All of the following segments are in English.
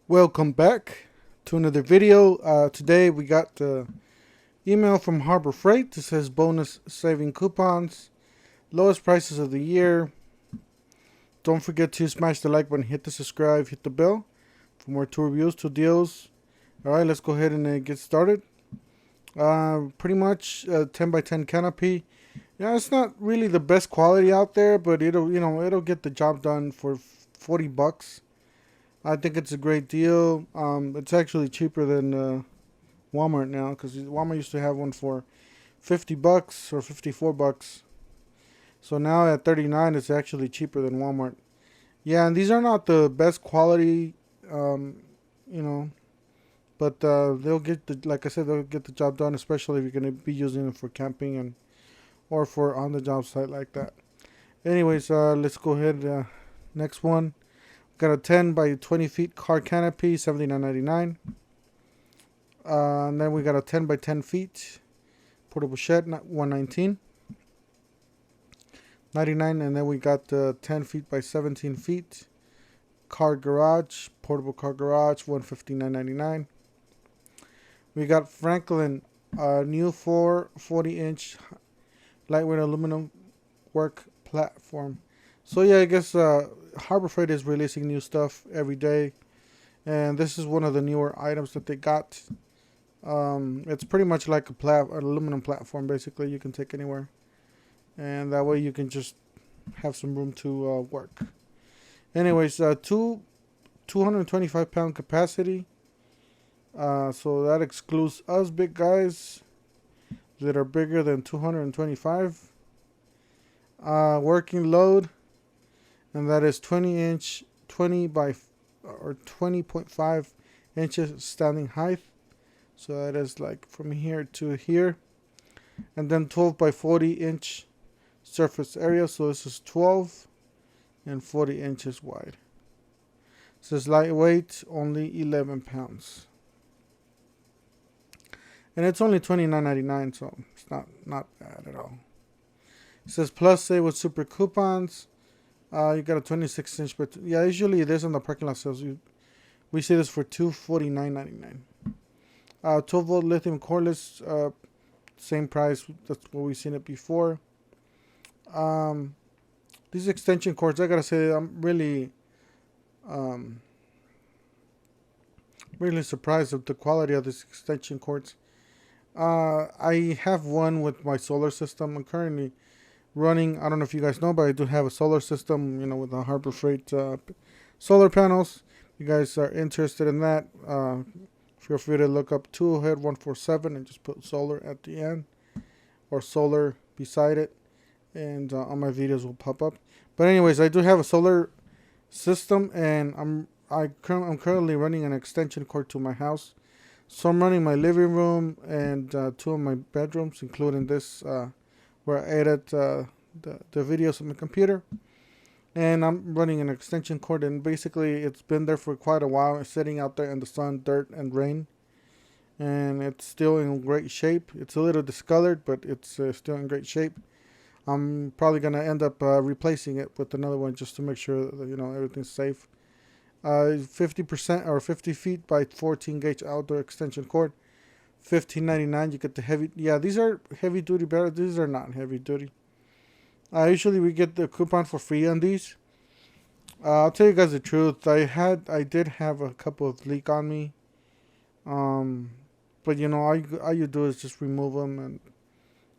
Welcome back to another video. Today we got the email from Harbor Freight that says bonus saving coupons, lowest prices of the year. Don't forget to smash the like button, hit the subscribe, hit the bell for more tour reviews, tour deals. Alright, let's go ahead and get started. Pretty much 10 by 10 canopy. Yeah, it's not really the best quality out there, but it'll get the job done for 40 bucks. I think it's a great deal. It's actually cheaper than Walmart now, because Walmart used to have one for 50 bucks or 54 bucks. So now at 39, it's actually cheaper than Walmart. Yeah, and these are not the best quality, you know, but they'll get like I said, they'll get the job done, especially if you're going to be using it for camping and or for on the job site like that. Anyways, let's go ahead. Next one. Got a 10 by 20 feet car canopy, $79.99. And then we got a 10 by 10 feet portable shed, $119.99. And then we got the 10 feet by 17 feet car garage, portable car garage, $159.99. We got Franklin, new 40-inch lightweight aluminum work platform. So yeah, I guess Harbor Freight is releasing new stuff every day, and this is one of the newer items that they got. It's pretty much like an aluminum platform. Basically, you can take anywhere, and that way you can just have some room to work. Anyways, 225-pound capacity. So that excludes us big guys that are bigger than 225. Working load, and that is 20 by or 20.5 inches standing height. So that is like from here to here, and then 12 by 40 inch surface area. So this is 12 and 40 inches wide. It says lightweight, only 11 pounds, and it's only $29.99, so it's not bad at all. It says plus save with super coupons. You got a 26-inch, but yeah, usually it is on the parking lot sales. We see this for $249.99. 12-volt lithium cordless, same price. That's what we've seen it before. These extension cords, I gotta say, I'm really surprised at the quality of these extension cords. I have one with my solar system. I'm currently running, I don't know if you guys know, but I do have a solar system, with the Harbor Freight solar panels. If you guys are interested in that, feel free to look up 2head147 and just put solar at the end or solar beside it, and all my videos will pop up. But anyways, I do have a solar system, and I'm currently running an extension cord to my house. So I'm running my living room and 2 of my bedrooms, including this where I edit the videos on my computer. And I'm running an extension cord, and basically it's been there for quite a while. It's sitting out there in the sun, dirt, and rain, and it's still in great shape. It's a little discolored, but it's still in great shape. I'm probably going to end up replacing it with another one just to make sure that everything's safe. 50% or 50 feet by 14 gauge outdoor extension cord, $15.99. You get the heavy. Yeah, these are heavy duty batteries. These are not heavy duty. Usually we get the coupon for free on these. I'll tell you guys the truth. I did have a couple of leak on me. But all you do is just remove them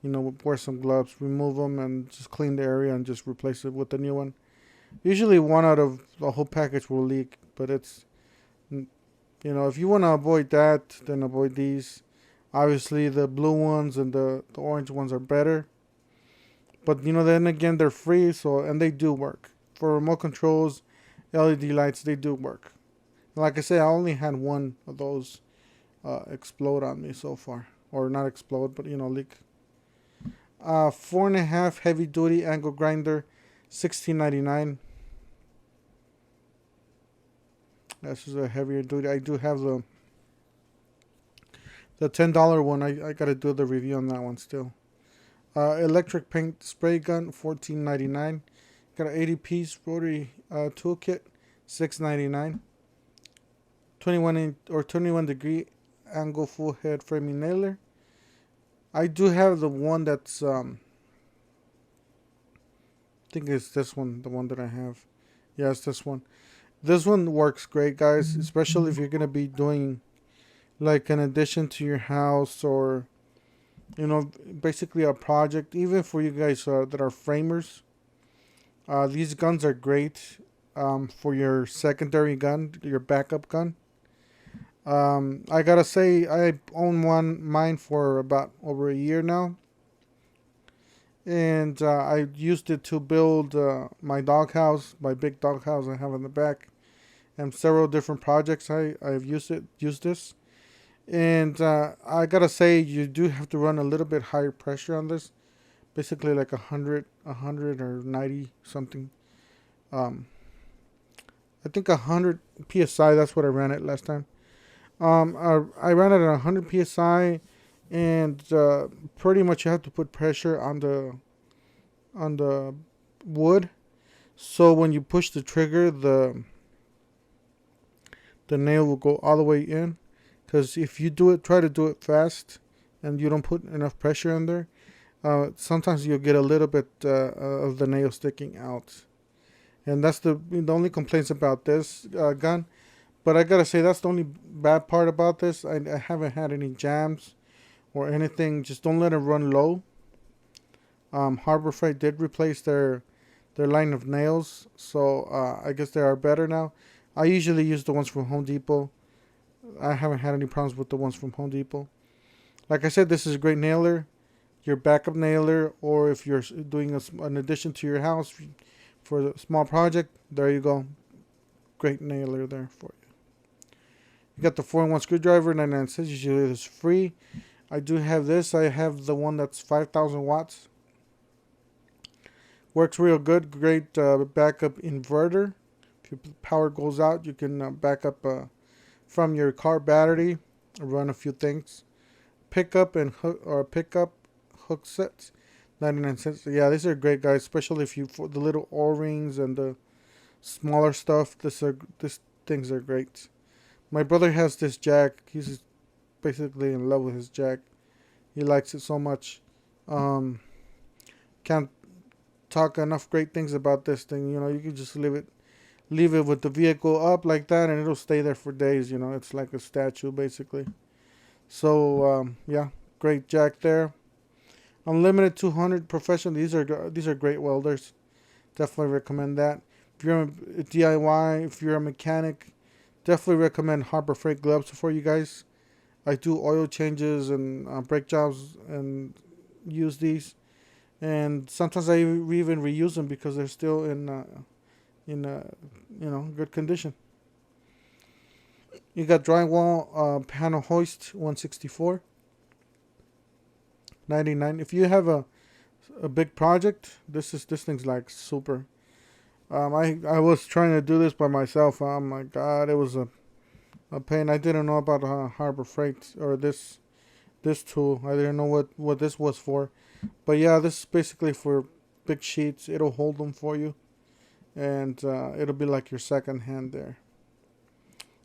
and wear some gloves, remove them, and just clean the area and just replace it with a new one. Usually one out of the whole package will leak, but it's if you want to avoid that, then avoid these. Obviously, the blue ones and the orange ones are better. But, then again, they're free, and they do work. For remote controls, LED lights, they do work. Like I say, I only had one of those explode on me so far. Or not explode, but, leak. 4.5 heavy-duty angle grinder, $16.99. This is a heavier duty. I do have the $10 one. I gotta do the review on that one still. Electric paint spray gun, $14.99. Got an 80-piece rotary toolkit, $6.99. 21 or 21 degree angle full head framing nailer. I do have the one that's I think it's this one, the one that I have. Yeah, it's this one. This one works great, guys, especially if you're gonna be doing like an addition to your house, or basically a project. Even for you guys that are framers, these guns are great for your secondary gun, your backup gun. I gotta say, I own mine for about over a year now, and I used it to build my doghouse, my big doghouse I have in the back, and several different projects. I've used this, and I gotta say, you do have to run a little bit higher pressure on this, basically like 100 or 90 something. I think 100 psi. That's what I ran it last time. I ran it at 100 psi, and pretty much you have to put pressure on the wood. So when you push the trigger, the nail will go all the way in. Because if you try to do it fast, and you don't put enough pressure in there, sometimes you'll get a little bit of the nail sticking out. And that's the only complaints about this gun. But I gotta say, that's the only bad part about this. I haven't had any jams or anything. Just don't let it run low. Harbor Freight did replace their line of nails, so I guess they are better now. I usually use the ones from Home Depot. I haven't had any problems with the ones from Home Depot. Like I said, this is a great nailer, your backup nailer, or if you're doing an addition to your house for a small project, there you go. Great nailer there for you. You got the 4-in-1 screwdriver, 99 cents. Usually it's free. I do have this. I have the one that's 5,000 watts. Works real good. Great backup inverter. If your power goes out, you can back up from your car battery, run a few things. Pickup hook sets, 99 cents. Yeah, these are great, guys, especially if you for the little O-rings and the smaller stuff. These things are great. My brother has this jack. He's basically in love with his jack. He likes it so much. Can't talk enough great things about this thing. You can just leave it with the vehicle up like that, and it'll stay there for days. It's like a statue basically. So yeah, great jack there. Unlimited 200 professional. These are great welders. Definitely recommend that. If you're a DIY, if you're a mechanic, definitely recommend Harbor Freight gloves for you guys. I do oil changes and brake jobs and use these, and sometimes I even reuse them because they're still in good condition. You got drywall panel hoist 164. 99. If you have a big project, this thing's like super. I was trying to do this by myself. Oh my god, it was a pain. I didn't know about Harbor Freight or this tool. I didn't know what this was for. But yeah, this is basically for big sheets. It'll hold them for you, and it'll be like your second hand there.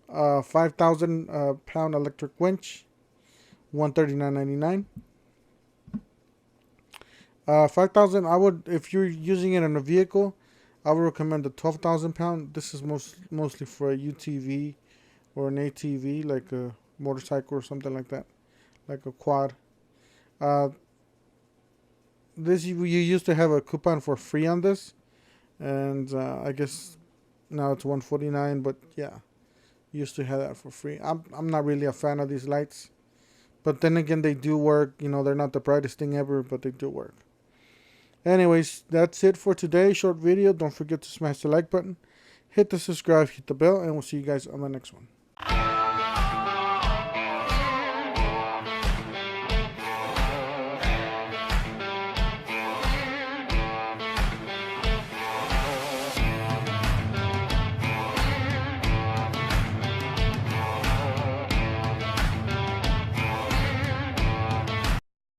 5,000 pound electric winch, 139.99. 5,000. I would, if you're using it in a vehicle, I would recommend the 12,000 pound. This is mostly for a UTV or an ATV, like a motorcycle or something like that, like a quad. This you used to have a coupon for free on this, and I guess now it's 149. But yeah, used to have that for free. I'm not really a fan of these lights, but then again, they do work. They're not the brightest thing ever, but they do work. Anyways, that's it for today. Short video. Don't forget to smash the like button, hit the subscribe, hit the bell, and we'll see you guys on the next one.